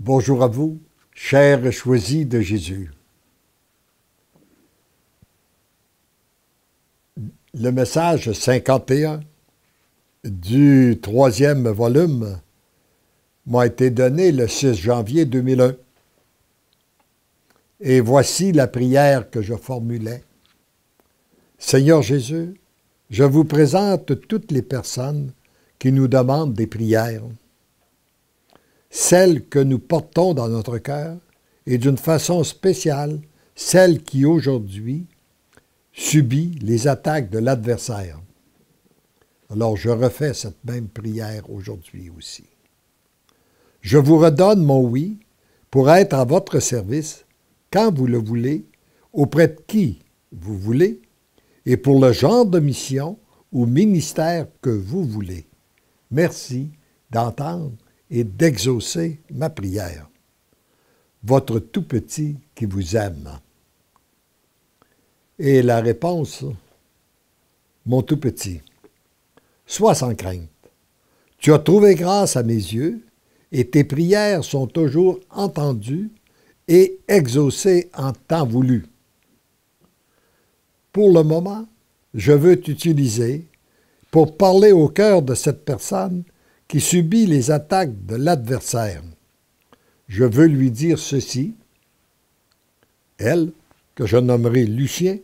Bonjour à vous, chers choisis de Jésus. Le message 51 du 3e volume m'a été donné le 6 janvier 2001. Et voici la prière que je formulais. Seigneur Jésus, je vous présente toutes les personnes qui nous demandent des prières. Celles que nous portons dans notre cœur et d'une façon spéciale, celles qui aujourd'hui subit les attaques de l'adversaire. Alors je refais cette même prière aujourd'hui aussi. Je vous redonne mon oui pour être à votre service quand vous le voulez, auprès de qui vous voulez et pour le genre de mission ou ministère que vous voulez. Merci d'entendre et d'exaucer ma prière. Votre tout-petit qui vous aime. Et la réponse, mon tout-petit, sois sans crainte. Tu as trouvé grâce à mes yeux et tes prières sont toujours entendues et exaucées en temps voulu. Pour le moment, je veux t'utiliser pour parler au cœur de cette personne qui subit les attaques de l'adversaire. Je veux lui dire ceci, elle, que je nommerai Lucien,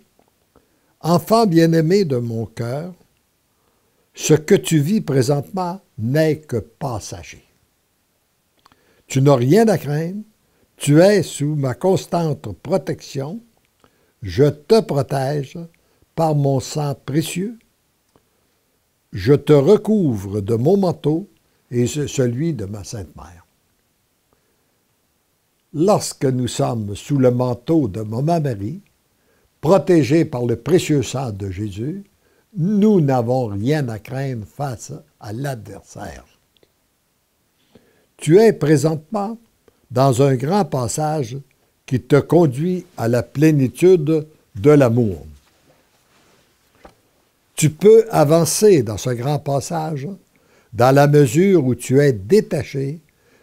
enfant bien-aimé de mon cœur, ce que tu vis présentement n'est que passager. Tu n'as rien à craindre, tu es sous ma constante protection, je te protège par mon sang précieux, je te recouvre de mon manteau et celui de ma Sainte Mère. Lorsque nous sommes sous le manteau de Maman Marie, protégés par le précieux sang de Jésus, nous n'avons rien à craindre face à l'adversaire. Tu es présentement dans un grand passage qui te conduit à la plénitude de l'amour. Tu peux avancer dans ce grand passage dans la mesure où tu es détaché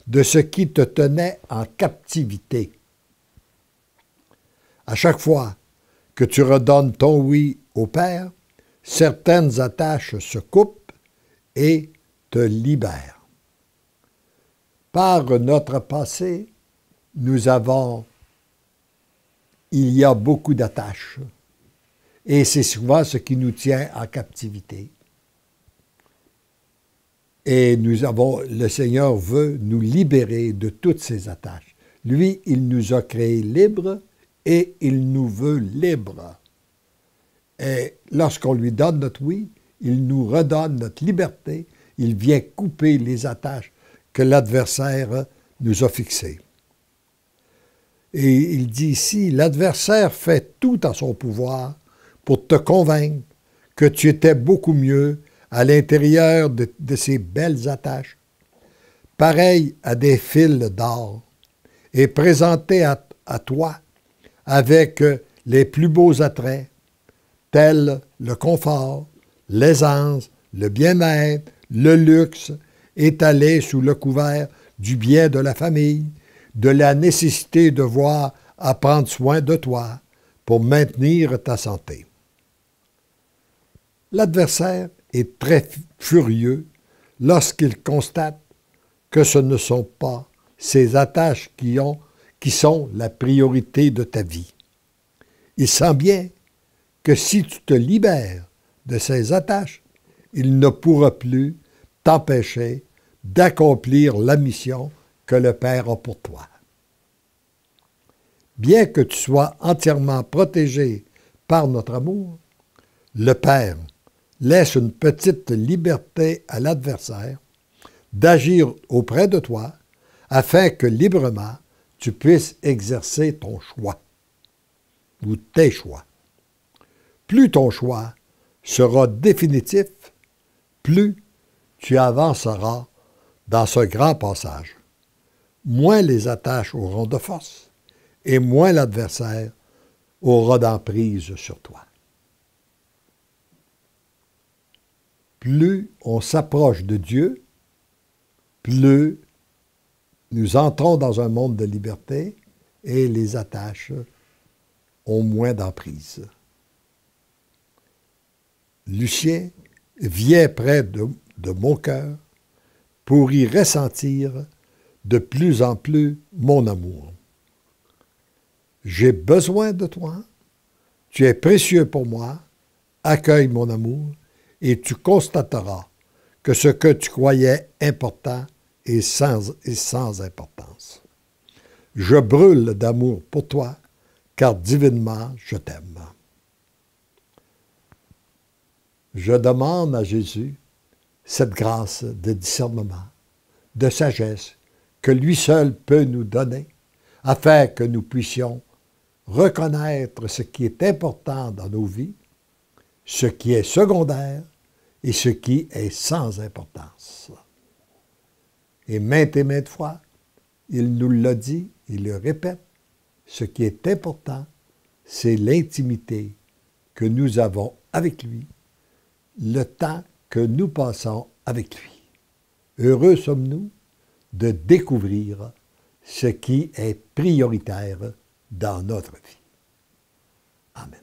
de ce qui te tenait en captivité. À chaque fois que tu redonnes ton oui au Père, certaines attaches se coupent et te libèrent. Par notre passé, il y a beaucoup d'attaches. Et c'est souvent ce qui nous tient en captivité. Et le Seigneur veut nous libérer de toutes ces attaches. Lui, il nous a créés libres et il nous veut libres. Et lorsqu'on lui donne notre oui, il nous redonne notre liberté. Il vient couper les attaches que l'adversaire nous a fixées. Et il dit ici, l'adversaire fait tout en son pouvoir pour te convaincre que tu étais beaucoup mieux à l'intérieur de ces belles attaches, pareilles à des fils d'or, et présentées à toi avec les plus beaux attraits, tels le confort, l'aisance, le bien-être, le luxe, étalés sous le couvert du bien de la famille, de la nécessité de voir à prendre soin de toi pour maintenir ta santé. L'adversaire est très furieux lorsqu'il constate que ce ne sont pas ces attaches qui sont la priorité de ta vie. Il sent bien que si tu te libères de ces attaches, il ne pourra plus t'empêcher d'accomplir la mission que le Père a pour toi. Bien que tu sois entièrement protégé par notre amour, le Père laisse une petite liberté à l'adversaire d'agir auprès de toi afin que librement tu puisses exercer ton choix ou tes choix. Plus ton choix sera définitif, plus tu avanceras dans ce grand passage. Moins les attaches auront de force et moins l'adversaire aura d'emprise sur toi. Plus on s'approche de Dieu, plus nous entrons dans un monde de liberté et les attaches ont moins d'emprise. Lucien vient près de mon cœur pour y ressentir de plus en plus mon amour. J'ai besoin de toi, tu es précieux pour moi, accueille mon amour et tu constateras que ce que tu croyais important est sans importance. Je brûle d'amour pour toi, car divinement je t'aime. Je demande à Jésus cette grâce de discernement, de sagesse que lui seul peut nous donner, afin que nous puissions reconnaître ce qui est important dans nos vies, ce qui est secondaire et ce qui est sans importance. Et maintes fois, il nous l'a dit, il le répète, ce qui est important, c'est l'intimité que nous avons avec lui, le temps que nous passons avec lui. Heureux sommes-nous de découvrir ce qui est prioritaire dans notre vie. Amen.